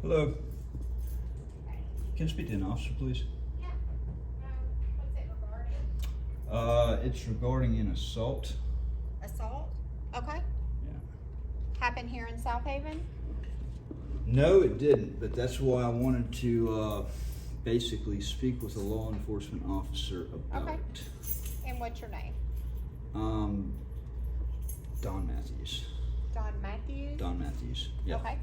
Hello. Can I speak to an officer, please? Yeah. What's it regarding? It's regarding an assault. Assault? Okay. Yeah. Happened here in South Haven? No, it didn't, but that's why I wanted to basically speak with a law enforcement officer about Okay. it. And what's your name? Don Matthews. Don Matthews? Don Matthews. Yeah. Okay.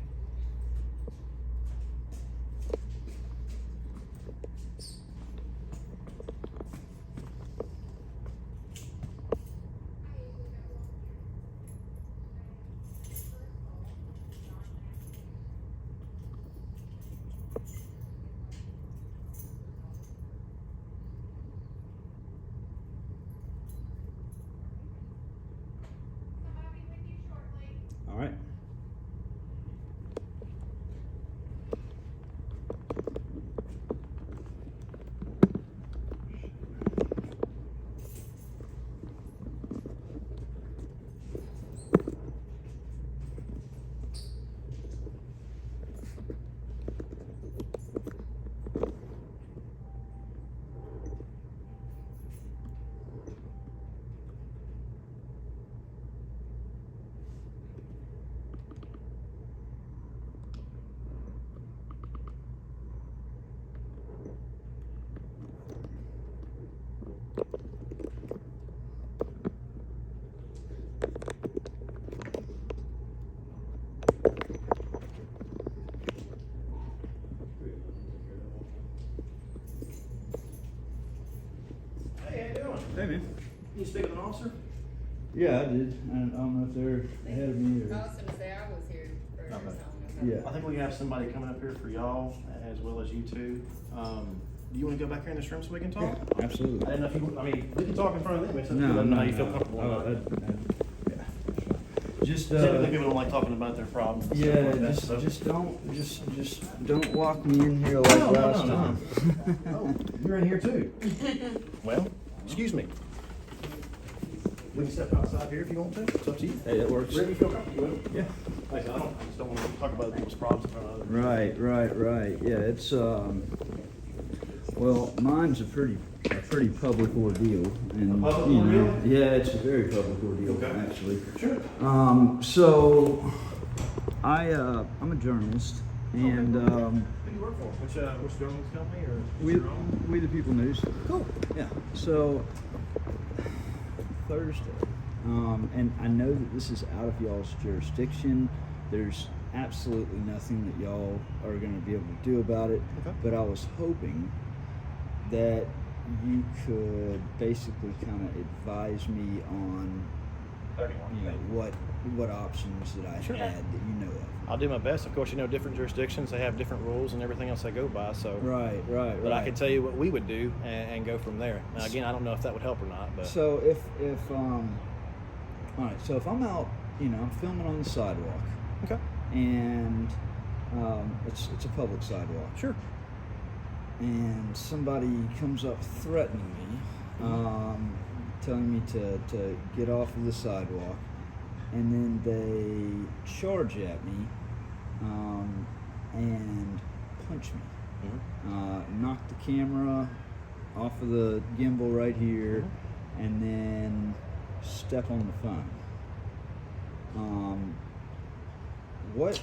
All right. Hey, how you doing? Hey, man. You speak with an officer? Yeah, I did. I don't know if they're ahead of me or. I was gonna say, I was here first, Okay. so I don't know. Yeah. I think we have somebody coming up here for y'all, as well as you two. Do you wanna go back here in this room so we can talk? Yeah, absolutely. I didn't know if you, I mean, we can talk in front of them, it's up to No, you, let them know no, how you feel no. comfortable or not. Yeah. Just Typically, people don't like talking about their problems. and stuff yeah, like that, so- just don't walk me in here like No, last no. time. Oh, you're in here too. Well, excuse me. We can step outside here if you want to, it's up to you. Hey, that works. Wherever you feel comfortable with. Yeah. Like I said, I just don't wanna talk about other people's problems in front of others. Right. Yeah, it's well, mine's a pretty public ordeal, and A public you know, ordeal? yeah, it's a very public ordeal Okay. actually. Sure. So I'm a journalist, and Who do you work for? Which journalist company or? we your own? the People News. Cool. Yeah. So Thursday, and I know that this is out of y'all's jurisdiction. There's absolutely nothing that y'all are going to be able to do about it. Okay. But I was hoping that you could basically kind of advise me on, 31. you know, what options that I Sure. had that you know of. I'll do my best. Of course, you know, different jurisdictions, they have different rules and everything else they go by, so. Right. But I can tell you what we would do and go from there. Now, again, I don't know if that would help or not, but. So if all right, so if I'm out, you know, I'm filming on the sidewalk, Okay. and it's a public sidewalk, Sure. and somebody comes up threatening me, telling me to get off of the sidewalk, and then they charge at me and punch me, knock the camera off of the gimbal right here, and then step on the phone. What?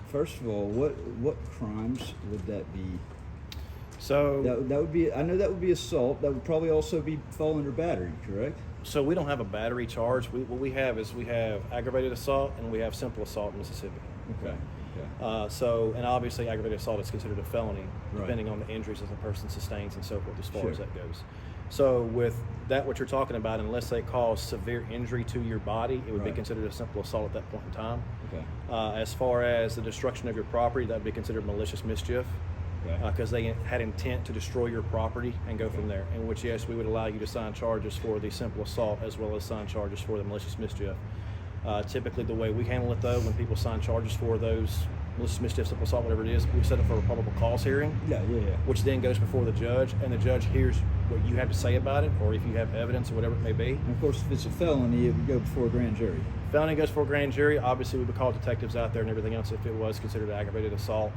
First of all, what crimes would that be? So. That would be. I know that would be assault. That would probably also be fall under battery, correct? So we don't have a battery charge. What we have is we have aggravated assault and we have simple assault in Mississippi. Okay. And obviously aggravated assault is considered a felony, Right. depending on the injuries that the person sustains and so forth as far Sure. as that goes. So with that, what you're talking about, unless they cause severe injury to your body, it would be Right. considered a simple assault at that point in time. Okay. As far as the destruction of your property, that would be considered malicious mischief. Okay. Because they had intent to destroy your property and go from there. In which, yes, we would allow you to sign charges for the simple assault as well as sign charges for the malicious mischief. Typically, the way we handle it, though, when people sign charges for those malicious mischief, simple assault, whatever it is, we set it for a probable cause hearing, Yeah. which then goes before the judge, and the judge hears what you have to say about it, or if you have evidence or whatever it may be. And of course, if it's a felony, it would go before a grand jury. felony goes for a grand jury, obviously we would call detectives out there and everything else if it was considered aggravated assault,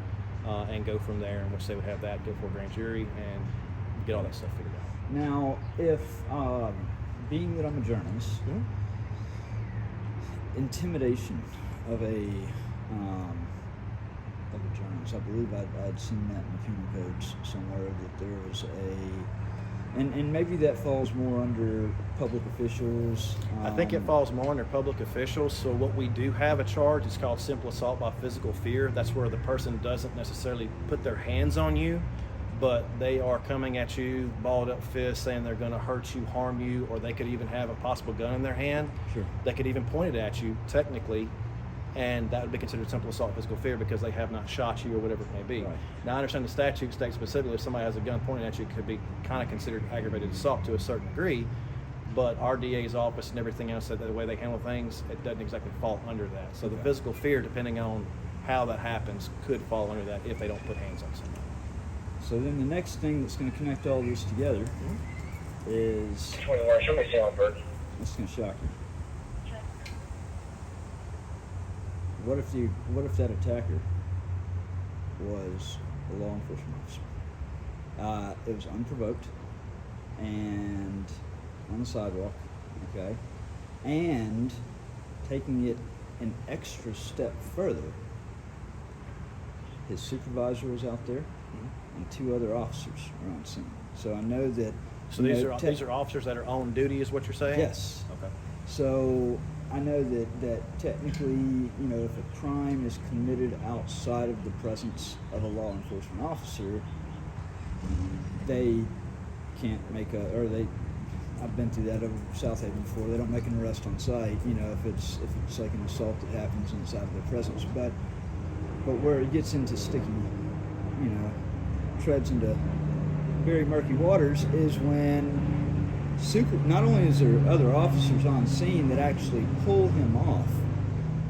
and go from there, in which they would have that go for a grand jury and get all that stuff figured out. Now, if being that I'm a journalist, intimidation of a journalist, I believe I'd seen that in the penal codes somewhere, that there was and maybe that falls more under public officials. I think it falls more under public officials. So what we do have a charge, it's called simple assault by physical fear. That's where the person doesn't necessarily put their hands on you, but they are coming at you, balled up fist, saying they're going to hurt you, harm you, or they could even have a possible gun in their hand. Sure. They could even point it at you, technically, and that would be considered simple assault physical fear because they have not shot you or whatever it may be. Right. Now, I understand the statute states specifically if somebody has a gun pointed at you, it could be kind of considered aggravated assault to a certain degree, but our DA's office and everything else, that the way they handle things, it doesn't exactly fall under that. So the Okay. physical fear, depending on how that happens, could fall under that if they don't put hands on somebody. So then the next thing that's going to connect all this together is, 21, show me Sandberg. this is going to shock you. What if that attacker was a law enforcement officer? It was unprovoked and on the sidewalk, okay? And taking it an extra step further, his supervisor was out there and 2 other officers were on scene. So I know that. So these are officers that are on duty, is what you're saying? Yes. Okay. So I know that technically, if a crime is committed outside of the presence of a law enforcement officer, they can't make I've been through that over South Haven before. They don't make an arrest on site, if it's like an assault that happens inside of their presence. But where it gets into sticky, treads into very murky waters is when not only is there other officers on scene that actually pull him off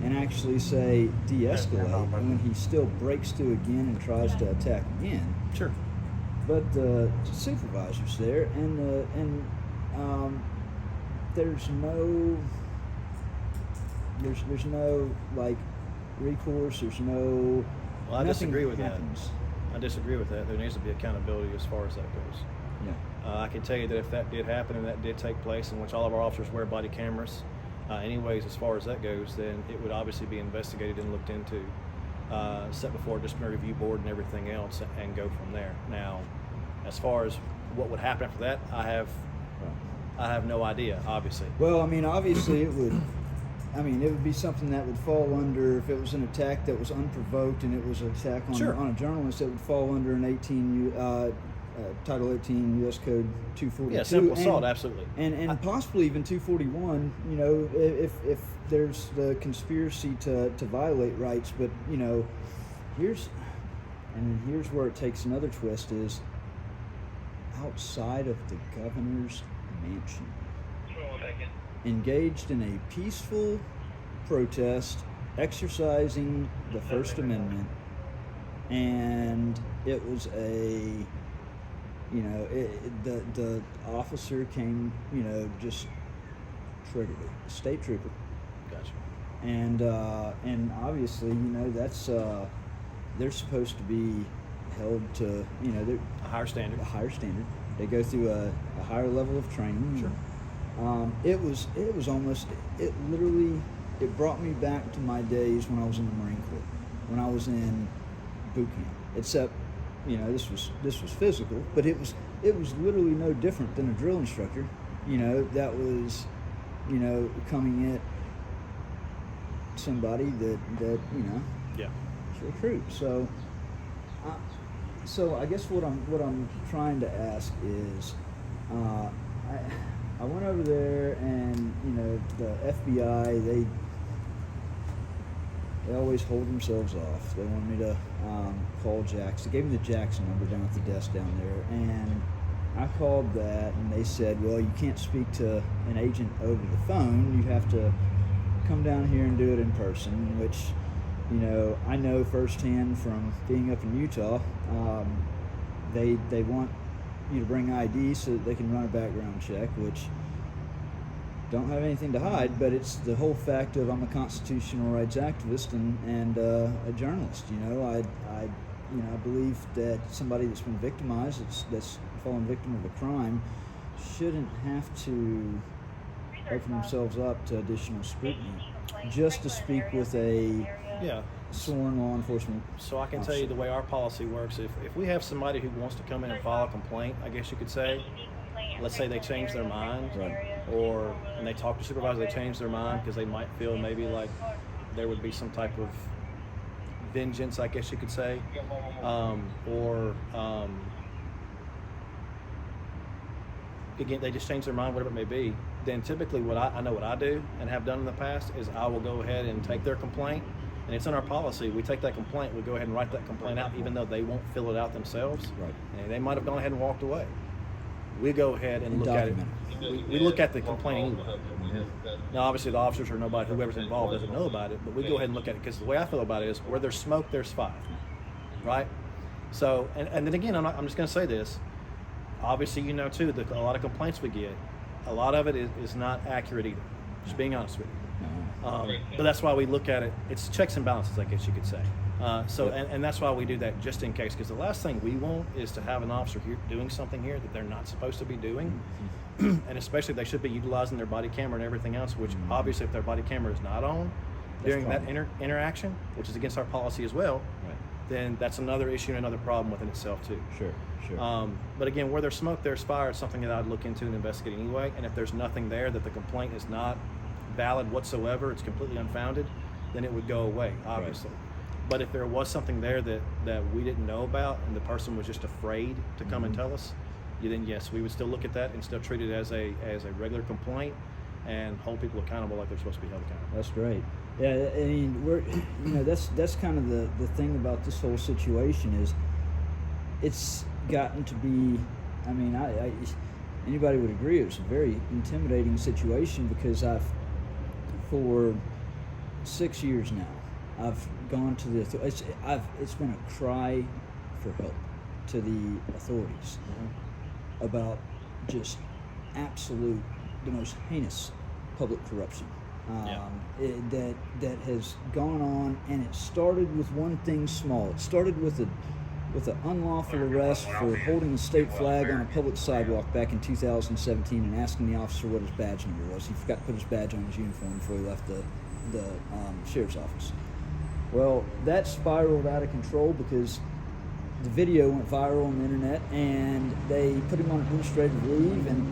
and actually say de-escalate, and when he still breaks through again and tries to attack again. Sure. But the supervisor's there, and there's no like recourse. There's no. Well, I nothing disagree with happens. that. I disagree with that. There needs to be accountability as far as that goes. Yeah. I can tell you that if that did happen and that did take place, in which all of our officers wear body cameras, anyways, as far as that goes, then it would obviously be investigated and looked into, set before a disciplinary review board and everything else, and go from there. Now, as far as what would happen after that, I have no idea, obviously. Well, obviously it would. It would be something that would fall under, if it was an attack that was unprovoked and it was an attack on, Sure. on a journalist, it would fall under an Title 18 U.S. Code 242. Yeah, simple assault, absolutely. And possibly even 241, if there's the conspiracy to violate rights. But, here's where it takes another twist is outside of the governor's mansion. Engaged in a peaceful protest, exercising the First Amendment, and it was the officer came, just triggered it, a state trooper, Gotcha. and obviously, that's they're supposed to be held to, they're A higher standard. a higher standard. They go through a higher level of training. Sure. It brought me back to my days when I was in the Marine Corps, when I was in boot camp. Except, this was physical, but it was literally no different than a drill instructor, that was, coming at somebody that Yeah. to recruit. So I guess what I'm trying to ask is, I went over there, and the FBI, they always hold themselves off. They want me to call Jax. They gave me the Jackson number down at the desk down there, and I called that, and they said, well, you can't speak to an agent over the phone. You have to come down here and do it in person, which, I know firsthand from being up in Utah. They want you to bring ID so that they can run a background check, which don't have anything to hide, but it's the whole fact of I'm a constitutional rights activist and a journalist. I believe that somebody that's been victimized, that's fallen victim of a crime, shouldn't have to open themselves up to additional scrutiny just to speak with a Yeah. sworn law enforcement. So I can tell you the way our policy works. If we have somebody who wants to come in and file a complaint, I guess you could say, let's say they change their mind, Right. or and they talk to supervisor, they change their mind because they might feel maybe like there would be some type of vengeance, I guess you could say, again, they just change their mind, whatever it may be. Then typically what I know what I do and have done in the past is I will go ahead and take their complaint, and it's in our policy. We take that complaint, we go ahead and write that complaint out, even though they won't fill it out themselves. Right. And they might have gone ahead and walked away. We go ahead and And look at it. document We look at the complaint anyway. Now, obviously, the officers or nobody, whoever's involved, doesn't know about it, but we go ahead and look at it because the way I feel about it is where there's smoke, there's fire, right? So, and then again, I'm just going to say this. Obviously, you know too that a lot of complaints we get, a lot of it is not accurate either. Just being honest with you. But that's why we look at it. It's checks and balances, I guess you could say. And that's why we do that just in case, because the last thing we want is to have an officer here doing something here that they're not supposed to be doing, and especially they should be utilizing their body camera and everything else, which obviously if their body camera is not on during that interaction, which is against our policy as well, Right. then that's another issue and another problem within itself too. Sure. But again, where there's smoke, there's fire. It's something that I'd look into and investigate anyway. And if there's nothing there, that the complaint is not valid whatsoever, it's completely unfounded, then it would go away, obviously. Right. But if there was something there that we didn't know about and the person was just afraid to come and tell us, then yes, we would still look at that and still treat it as a regular complaint and hold people accountable like they're supposed to be held accountable. That's great. Yeah, I mean, that's kind of the thing about this whole situation is it's gotten to be, I mean, I anybody would agree it's a very intimidating situation because for 6 years now, I've gone to the it's been a cry for help to the authorities about just absolute, the most heinous public corruption that has gone on, and it started with one thing small. It started with an unlawful arrest for holding a state flag on a public sidewalk back in 2017 and asking the officer what his badge number was. He forgot to put his badge on his uniform before he left the sheriff's office. Well, that spiraled out of control because the video went viral on the internet, and they put him on administrative leave and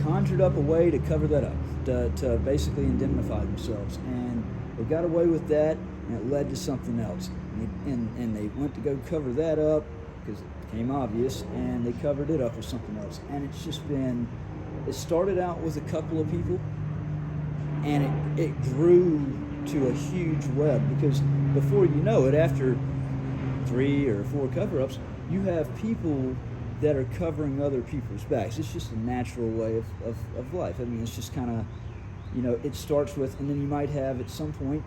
conjured up a way to cover that up, to basically indemnify themselves. And they got away with that, and it led to something else. And they went to go cover that up because it became obvious, and they covered it up with something else. And it's just been, it started out with a couple of people, and it grew to a huge web, because before you know it, after 3 or 4 cover-ups, you have people that are covering other people's backs. It's just a natural way of life. I mean, it's just kind of, it starts with, and then you might have at some point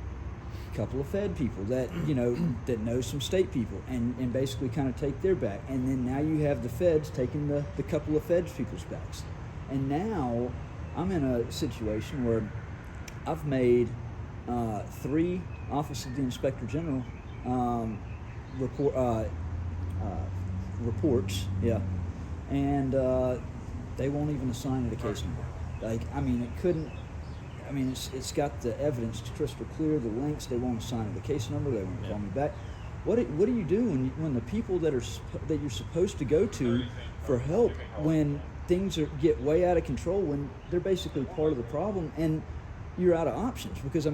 a couple of Fed people that, that know some state people and basically kind of take their back. And then now you have the Feds taking the couple of Feds people's backs. And now I'm in a situation where I've made 3 Office of the Inspector General reports, and they won't even assign it a case number. It's got the evidence, it's crystal clear, the links, they won't assign it a case number, they won't call me back. What do you do when the people that you're supposed to go to for help, when things get way out of control, when they're basically part of the problem and you're out of options? Because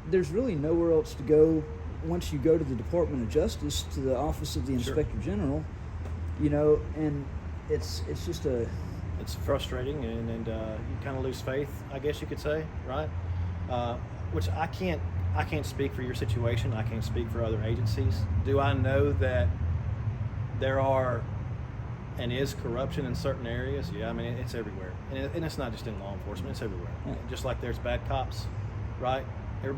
there's really nowhere else to go once you go to the Department of Justice, to the Office of the Inspector General, and it's just it's frustrating, and you kind of lose faith, I guess you could say, right? Which I can't speak for your situation. I can't speak for other agencies. Do I know that there are and is corruption in certain areas? Yeah, I mean, it's everywhere, and it's not just in law enforcement. It's everywhere. Yeah. Just like there's bad cops, right?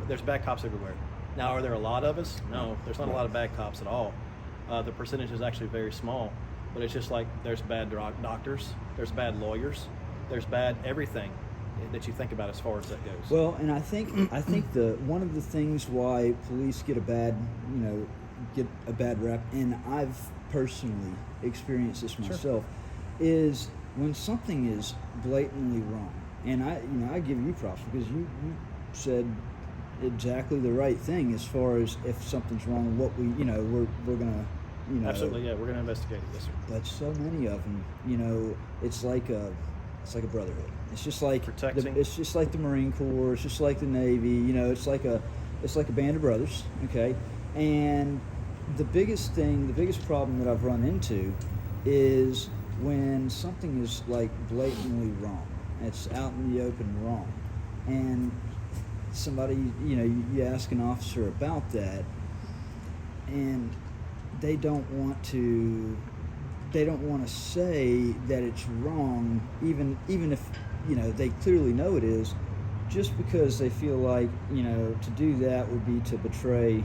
There's bad cops everywhere. Now, are there a lot of us? No, there's not a lot of bad cops at all. The percentage is actually very small, but it's just like there's bad doctors, there's bad lawyers, there's bad everything that you think about as far as that goes. Well, and I think the one of the things why police get a bad rep, and I've personally experienced this myself, is when something is blatantly wrong. And I give you props because you said exactly the right thing as far as if something's wrong, what we're gonna Absolutely, yeah, we're gonna investigate it. Yes, sir. But so many of them, it's like a brotherhood. It's just like Protecting. it's just like the Marine Corps. It's just like the Navy. It's like a band of brothers. Okay, and the biggest problem that I've run into is when something is like blatantly wrong. It's out in the open wrong, and somebody, you ask an officer about that, and they don't want to say that it's wrong, even if they clearly know it is, just because they feel like to do that would be to betray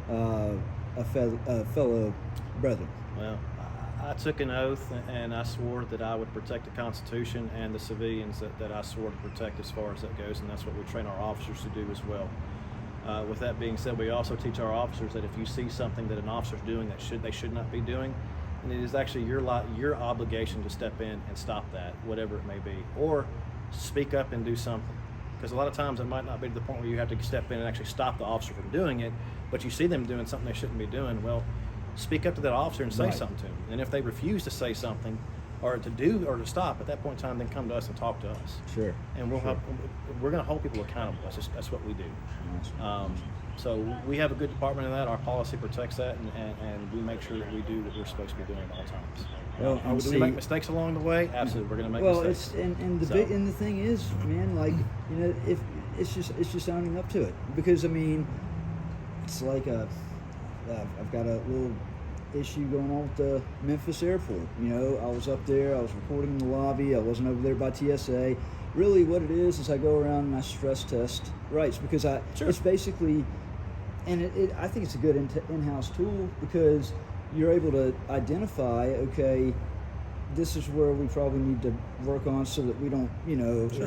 a fellow brethren. Well, I took an oath and I swore that I would protect the Constitution and the civilians that I swore to protect as far as that goes, and that's what we train our officers to do as well. With that being said, we also teach our officers that if you see something that an officer's doing that they should not be doing, and it is actually your obligation to step in and stop that, whatever it may be, or speak up and do something. Because a lot of times it might not be to the point where you have to step in and actually stop the officer from doing it, but you see them doing something they shouldn't be doing. Well, speak up to that officer and say something to them. And if they refuse to say something or to do or to stop, at that point in time, then come to us and talk to us. Sure. And we're going to hold people accountable. That's what we do. So we have a good department in that. Our policy protects that, and we make sure that we do what we're supposed to be doing at all times. Well, Do we make mistakes along the way? Absolutely, we're going to make mistakes. And the thing is, man, like if it's just owning up to it, because it's like I've got a little issue going on with the Memphis airport. I was up there, I was recording in the lobby, I wasn't over there by TSA. Really what it is I go around and I stress test rights, because it's basically, and I think it's a good in-house tool, because you're able to identify, okay, this is where we probably need to work on so that we don't,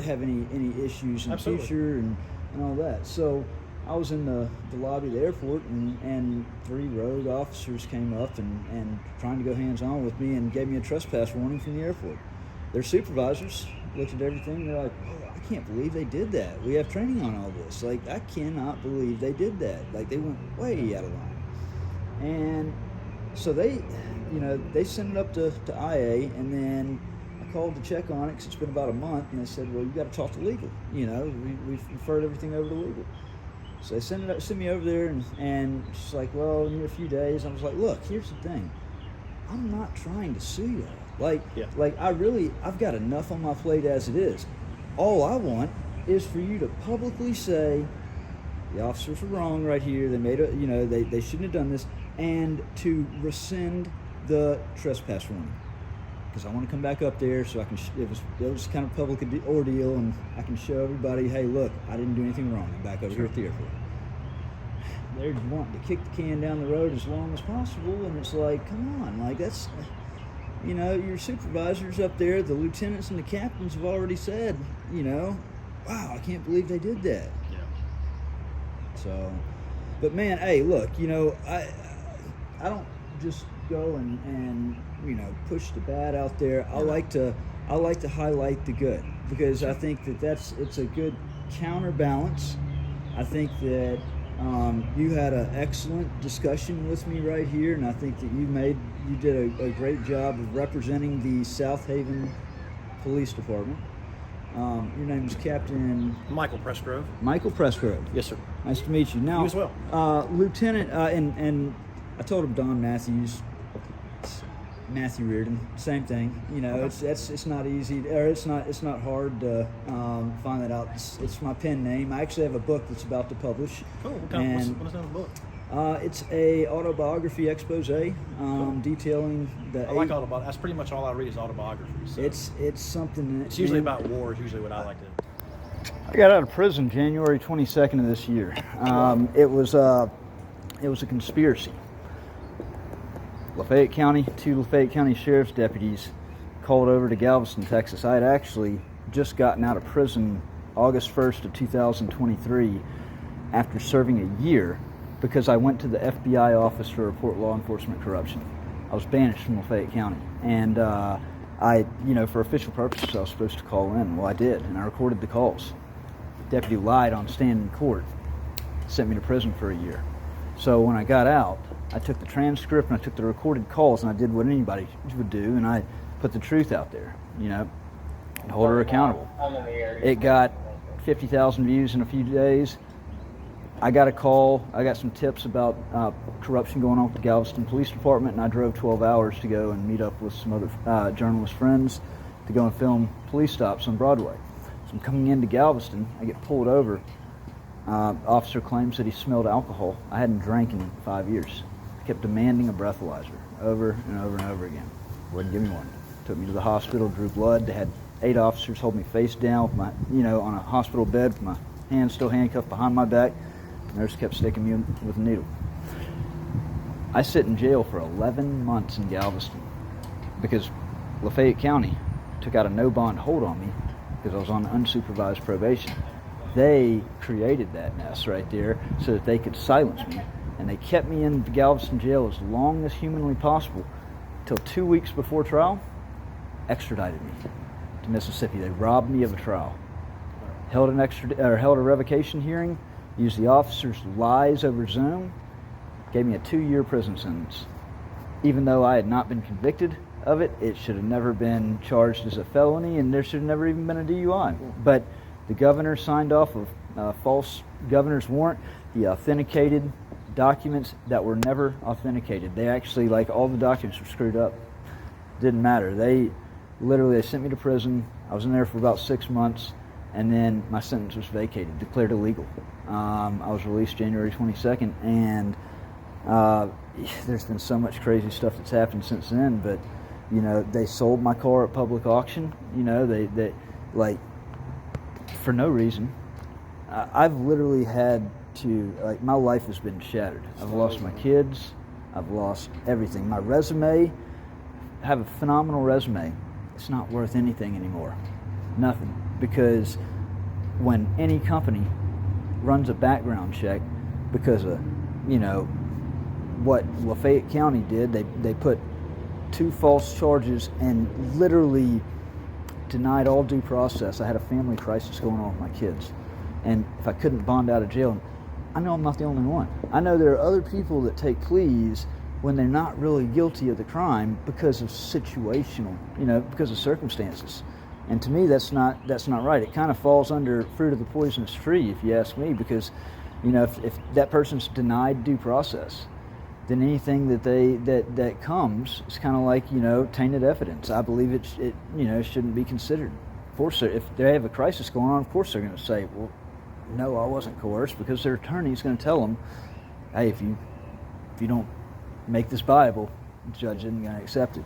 have any issues in the future and all that. So I was in the lobby of the airport, and 3 rogue officers came up and trying to go hands-on with me and gave me a trespass warning from the airport. Their supervisors looked at everything, and they're like, oh, I can't believe they did that. We have training on all this. Like, I cannot believe they did that. Like, they went way out of line. And so they sent it up to IA, and then I called to check on it because it's been about a month, and they said, well, you got to talk to legal. We've referred everything over to legal. So they sent me over there, and she's like, well, in a few days. I was like, look, here's the thing. I'm not trying to sue you. I've got enough on my plate as it is. All I want is for you to publicly say, the officers were wrong right here. They made they shouldn't have done this, and to rescind the trespass warning. Because I want to come back up there so I can, it was kind of public ordeal, and I can show everybody, hey, look, I didn't do anything wrong. I'm back over here at the airport. They're wanting to kick the can down the road as long as possible, and it's like, come on, like that's, your supervisors up there, the lieutenants and the captains have already said, wow, I can't believe they did that. Yeah. So, but man, hey, look, I don't just go and push the bad out there. I like to highlight the good, because I think it's a good counterbalance. I think that you had an excellent discussion with me right here, and I think that you did a great job of representing the South Haven Police Department. Your name is Captain Michael Pressgrove. Michael Pressgrove. Yes, sir. Nice to meet you. Now, You as well. Lieutenant, and I told him Don Matthews, Matthew Reardon, same thing. It's not easy, or it's not hard to find that out. It's my pen name. I actually have a book that's about to publish. Cool. What's the name of the book? It's a autobiography expose, detailing the. I like autobiography. That's pretty much all I read is autobiographies. So. It's something. It's usually about war. Is usually what I like to. I got out of prison January 22nd of this year. It was a conspiracy. Two Lafayette County Sheriff's deputies called over to Galveston, Texas. I had actually just gotten out of prison August 1st of 2023 after serving a year because I went to the FBI office to report law enforcement corruption. I was banished from Lafayette County, and for official purposes, I was supposed to call in. Well, I did, and I recorded the calls. The deputy lied on stand in court, sent me to prison for a year. So when I got out, I took the transcript and I took the recorded calls, and I did what anybody would do, and I put the truth out there, and hold her accountable. It got 50,000 views in a few days. I got a call. I got some tips about corruption going on with the Galveston Police Department, and I drove 12 hours to go and meet up with some other journalist friends to go and film police stops on Broadway. So I'm coming into Galveston. I get pulled over. Officer claims that he smelled alcohol. I hadn't drank in 5 years. I kept demanding a breathalyzer over and over and over again. Wouldn't give me one. Took me to the hospital, drew blood. They had 8 officers hold me face down with my, on a hospital bed with my hands still handcuffed behind my back. The nurse kept sticking me with a needle. I sit in jail for 11 months in Galveston because Lafayette County took out a no-bond hold on me because I was on unsupervised probation. They created that mess right there so that they could silence me, and they kept me in the Galveston jail as long as humanly possible till 2 weeks before trial, extradited me to Mississippi. They robbed me of a trial, held a revocation hearing, used the officer's lies over Zoom, gave me a 2-year prison sentence. Even though I had not been convicted of it, it should have never been charged as a felony, and there should have never even been a DUI. But the governor signed off a false governor's warrant. He authenticated documents that were never authenticated. They actually, all the documents were screwed up. Didn't matter. They sent me to prison. I was in there for about 6 months, and then my sentence was vacated, declared illegal. I was released January 22nd, and there's been so much crazy stuff that's happened since then. But they sold my car at public auction. They for no reason. I've literally had to my life has been shattered. I've lost my kids. I've lost everything. My resume, I have a phenomenal resume. It's not worth anything anymore. Nothing. Because when any company runs a background check because of, what Lafayette County did, they put 2 false charges and literally denied all due process. I had a family crisis going on with my kids. And if I couldn't bond out of jail, I know I'm not the only one. I know there are other people that take pleas when they're not really guilty of the crime because of situational, because of circumstances. And to me, that's not right. It kind of falls under fruit of the poisonous tree, if you ask me, because, if that person's denied due process, then anything that comes is kind of like, tainted evidence. I believe it shouldn't be considered. Of course, if they have a crisis going on, of course they're going to say, well, no, I wasn't coerced, because their attorney's going to tell them, hey, if you don't make this viable, the judge isn't going to accept it.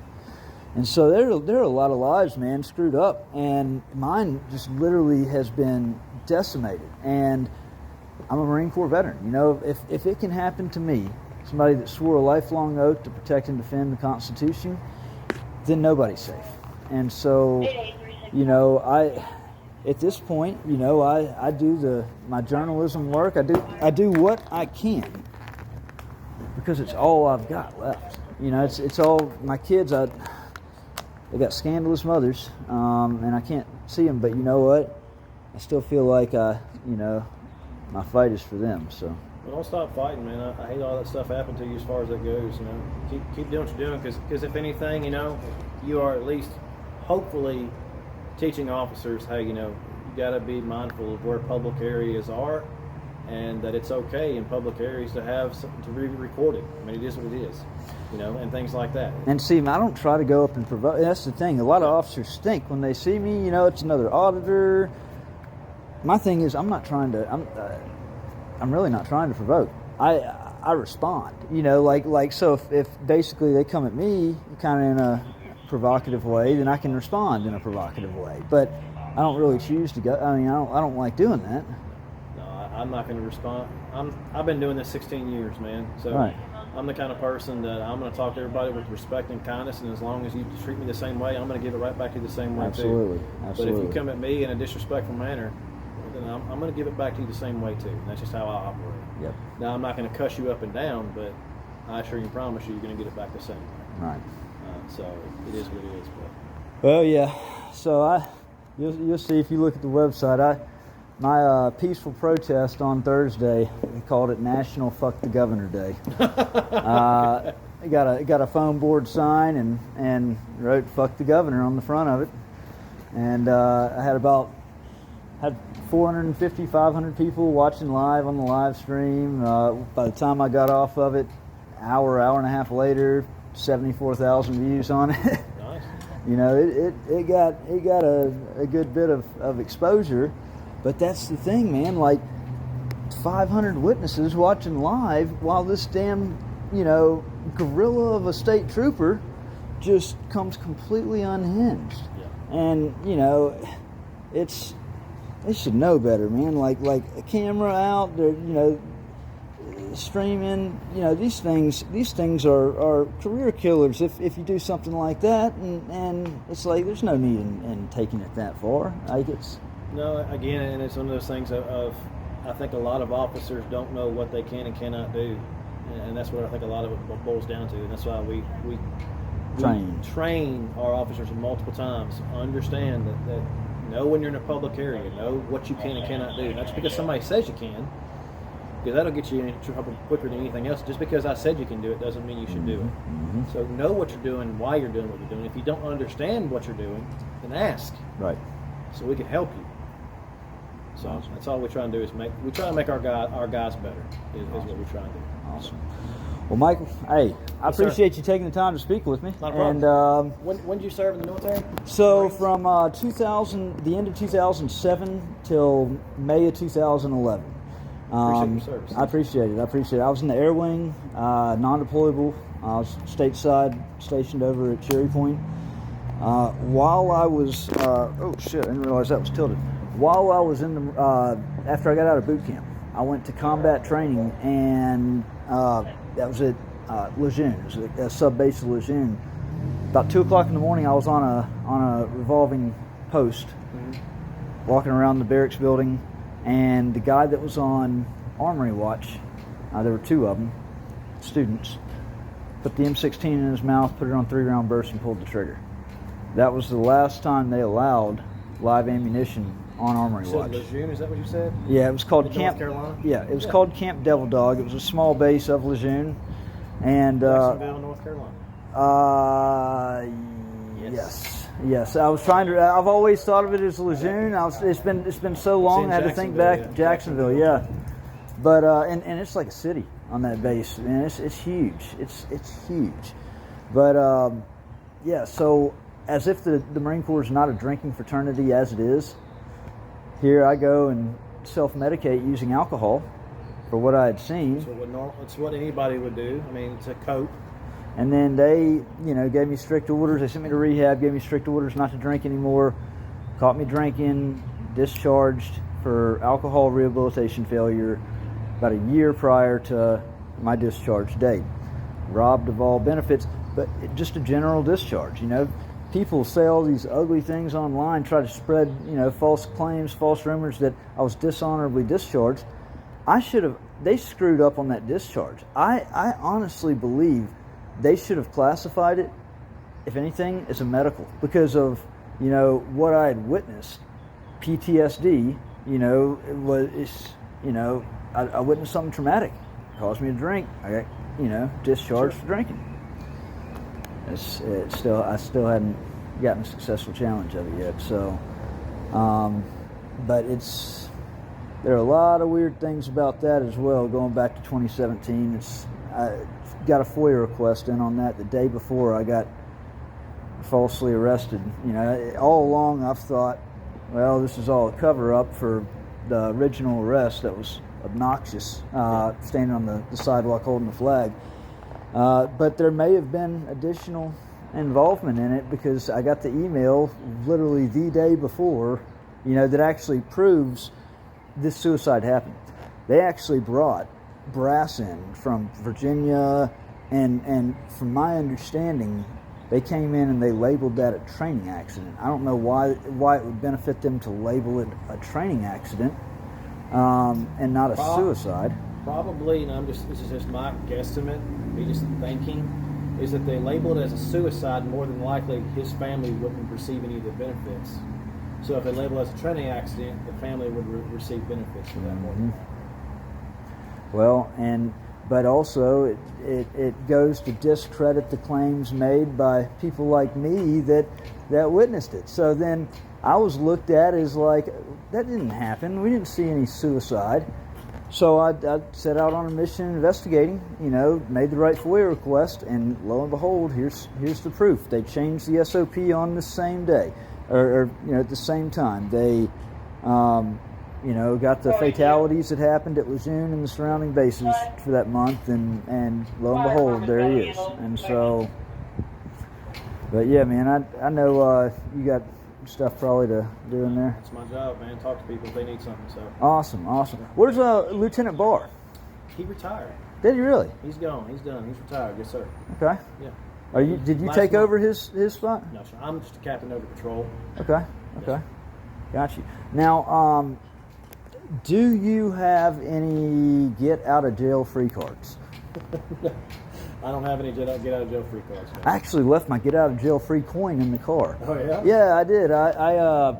And so there are a lot of lives, man, screwed up, and mine just literally has been decimated. And I'm a Marine Corps veteran. If it can happen to me, somebody that swore a lifelong oath to protect and defend the Constitution, then nobody's safe. And so, at this point, I do my journalism work. I do what I can because it's all I've got left. It's all my kids. They got scandalous mothers, and I can't see them. But you know what? I still feel like my fight is for them. So. Well, don't stop fighting, man. I hate all that stuff happened to you as far as that goes. Keep doing what you're doing, because if anything, you are at least hopefully teaching officers, hey, you got to be mindful of where public areas are, and that it's okay in public areas to have something to be recorded. I mean, it is what it is, and things like that. And see, I don't try to go up and provoke. That's the thing. A lot of officers stink when they see me. It's another auditor. My thing is, I'm really not trying to provoke. I respond. So if basically they come at me kind of in a provocative way, then I can respond in a provocative way. But I don't really choose to go. I don't like doing that. No, I'm not going to respond. I've been doing this 16 years, man. So right. I'm the kind of person that I'm going to talk to everybody with respect and kindness, and as long as you treat me the same way, I'm going to give it right back to you the same way Absolutely. too. Absolutely. But if you come at me in a disrespectful manner, then I'm going to give it back to you the same way too. And that's just how I operate. Yep. Now, I'm not going to cuss you up and down, but I assure you, promise you, you're going to get it back the same way. Right. So it is what it is. But Well, yeah. So you'll see if you look at the website. My peaceful protest on Thursday, we called it National Fuck the Governor Day. I got a foam board sign and wrote "Fuck the Governor" on the front of it, and I had 450, 500 people watching live on the live stream. By the time I got off of it, hour and a half later, 74,000 views on it. nice. You know, it got a good bit of exposure. But that's the thing, man. Like 500 witnesses watching live while this damn, gorilla of a state trooper just comes completely unhinged. Yeah. And they should know better, man. Like a camera out there, streaming. These things are career killers if you do something like that. And it's like there's no need in taking it that far. Like No, again, and it's one of those things of I think a lot of officers don't know what they can and cannot do, and that's what I think a lot of it boils down to, and that's why we train our officers multiple times. Understand that know when you're in a public area, know what you can and cannot do. Not just because somebody says you can, because that'll get you into trouble quicker than anything else. Just because I said you can do it doesn't mean you should do it. Mm-hmm. So know what you're doing, why you're doing what you're doing. If you don't understand what you're doing, then ask. Right. So we can help you. So that's all we try and do is make our guys better is what we try and do. Awesome. Well, Michael, hey, I Yes, sir. appreciate you taking the time to speak with me. Not a problem. And When did you serve in the military? so Marines? from the end of 2007 till May of 2011. Appreciate your service. I appreciate it. I was in the Air Wing, non-deployable. I was stateside, stationed over at Cherry Point. While I was, oh shit, I didn't realize that was tilted. While I was in the, after I got out of boot camp, I went to combat training, and that was at Lejeune. It was a sub base of Lejeune. About 2 o'clock in the morning, I was on a revolving post, walking around the barracks building, and the guy that was on armory watch, there were two of them, students, put the M16 in his mouth, put it on 3-round burst, and pulled the trigger. That was the last time they allowed live ammunition on armory You said watch. Lejeune, is that what you said? Yeah, it was called In Camp. North Carolina? Yeah, it was called Camp Devil Dog. It was a small base of Lejeune, and Jacksonville, North Carolina. yes. I was trying to. I've always thought of it as Lejeune. It's been so long. in I had to think Jacksonville, back. yeah. Jacksonville, yeah. But and it's like a city on that base, man. It's huge. It's huge. But yeah. So as if the Marine Corps is not a drinking fraternity as it is, here I go and self-medicate using alcohol for what I had seen. It's what anybody would do. I mean, it's a cope. And then they, gave me strict orders. They sent me to rehab, gave me strict orders not to drink anymore. Caught me drinking, discharged for alcohol rehabilitation failure about a year prior to my discharge date. Robbed of all benefits, but just a general discharge, People say all these ugly things online, try to spread, false claims, false rumors that I was dishonorably discharged. They screwed up on that discharge. I honestly believe they should have classified it, if anything, as a medical because of, what I had witnessed. PTSD, I witnessed something traumatic. It caused me to drink. I got, discharged for drinking. I still hadn't gotten a successful challenge of it yet. So, but there are a lot of weird things about that as well. Going back to 2017, I got a FOIA request in on that the day before I got falsely arrested. All along I've thought, well, this is all a cover-up for the original arrest that was obnoxious, standing on the sidewalk holding the flag. But there may have been additional involvement in it because I got the email literally the day before, that actually proves this suicide happened. They actually brought brass end from Virginia, and from my understanding, they came in and they labeled that a training accident. I don't know why it would benefit them to label it a training accident and not a suicide. Probably, and this is just my guesstimate, me just thinking, is that they labeled it as a suicide. More than likely, his family wouldn't receive any of the benefits. So if they label it as a training accident, the family would receive benefits for that more than likely. Well, but also it goes to discredit the claims made by people like me that witnessed it. So then I was looked at as like, that didn't happen. We didn't see any suicide. So I set out on a mission investigating, made the right FOIA request, and lo and behold, here's the proof. They changed the SOP on the same day, or at the same time. They got the fatalities that happened at Lejeune and the surrounding bases for that month, and lo and behold, there he is. And so, but yeah, man, I know you got stuff probably to do in there. That's my job, man. Talk to people if they need something. So awesome. Where's Lieutenant Barr? He retired. Did he really? He's gone. He's done. He's retired. Yes, sir. Okay. Yeah. Did you take over his spot? No, sir. I'm just a captain over patrol. Okay. Yes. Got you. Now, do you have any get out of jail free cards? I don't have any get out of jail free cards. No. I actually left my get out of jail free coin in the car. Oh yeah? Yeah, I did. While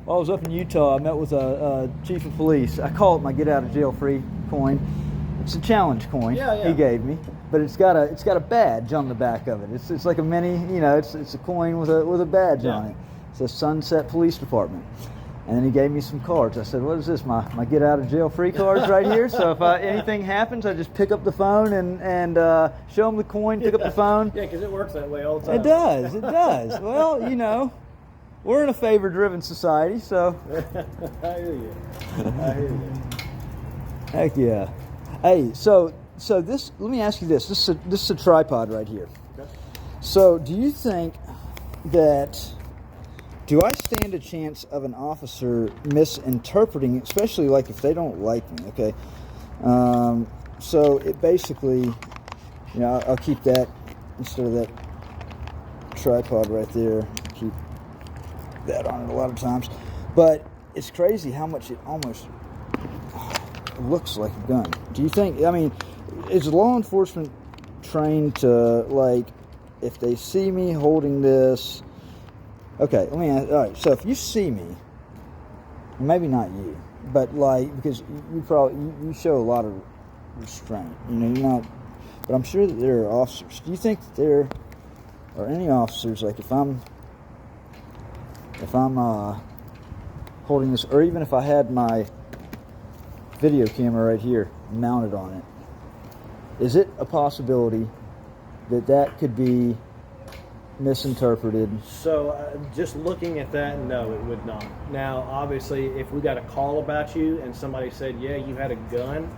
I was up in Utah, I met with a chief of police. I call it my get out of jail free coin. It's a challenge coin he gave me, but it's got a badge on the back of it. It's like a mini, it's a coin with a badge on it. It says Sunset Police Department. And then he gave me some cards. I said, what is this, my get out of jail free cards right here? So if anything happens, I just pick up the phone and show them the coin, pick up the phone. Yeah, because it works that way all the time. It does. Well, we're in a favor-driven society, so. I hear you. Heck yeah. Hey, so this, let me ask you this. This is a tripod right here. Okay. So do you think that... Do I stand a chance of an officer misinterpreting, especially like if they don't like me, okay? So it basically, I'll keep that instead of that tripod right there. Keep that on it a lot of times. But it's crazy how much it almost looks like a gun. Do you think, is law enforcement trained to, like, if they see me holding this... Okay, let me ask. All right, so if you see me, maybe not you, but like, because you show a lot of restraint. You're not, but I'm sure that there are officers. Do you think that there are any officers, like if I'm holding this, or even if I had my video camera right here mounted on it, is it a possibility that could be misinterpreted? So just looking at that, no, it would not. Now, obviously, if we got a call about you and somebody said, yeah, you had a gun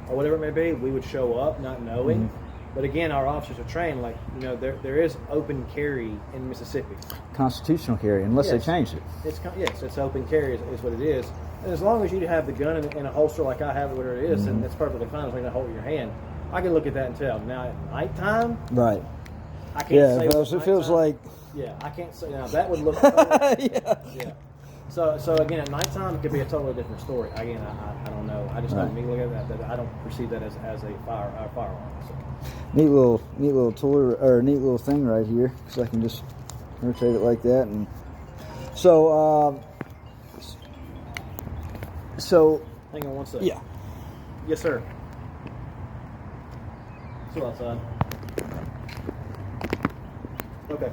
or whatever it may be, we would show up not knowing. Mm-hmm. But again, our officers are trained, like, there is open carry in Mississippi. Constitutional carry, unless they changed it. It's open carry is what it is. And as long as you have the gun in a holster like I have it, whatever it is, and it's perfectly fine as long as I hold it in your hand. I can look at that and tell. Now, at nighttime, right. I can't say. Yeah, it feels like. Yeah, I can't say. Now that would look. Yeah. So again, at nighttime it could be a totally different story. Again, I don't know. I just don't look at that. I don't perceive that as a firearm. So. Neat little tool or neat little thing right here, because I can just rotate it like that, and so. Hang on one second. Yeah. Yes, sir. Still outside. Okay.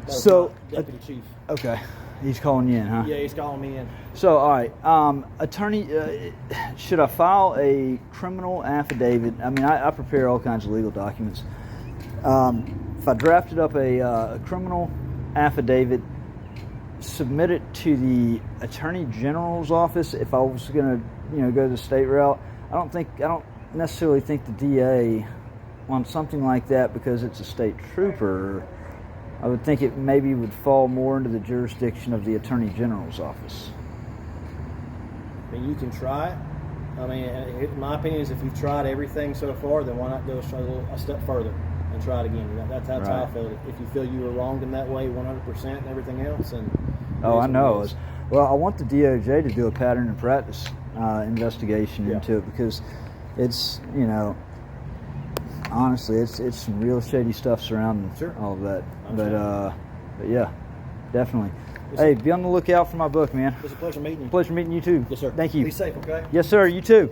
So, Deputy Chief. Okay, he's calling you in, huh? Yeah, he's calling me in. So, all right, attorney, should I file a criminal affidavit? I prepare all kinds of legal documents. If I drafted up a criminal affidavit, submit it to the Attorney General's office. If I was going to, go the state route, I don't necessarily think the DA on something like that, because it's a state trooper. I would think it maybe would fall more into the jurisdiction of the Attorney General's office. And you can try it. I mean, my opinion is if you've tried everything so far, then why not go a step further and try it again? That's how I Right. feel. If you feel you were wronged in that way 100% and everything else, and Oh, I know. Well, I want the DOJ to do a pattern and practice investigation Yeah. into it, because it's, you know, honestly, it's some real shady stuff surrounding Sure. all of that. I understand. But yeah, definitely. Yes, Hey, sir. be on the lookout for my book, man. It was a pleasure meeting you. Pleasure meeting you too. Yes, sir. Thank you. Be safe, okay? Yes, sir. You too.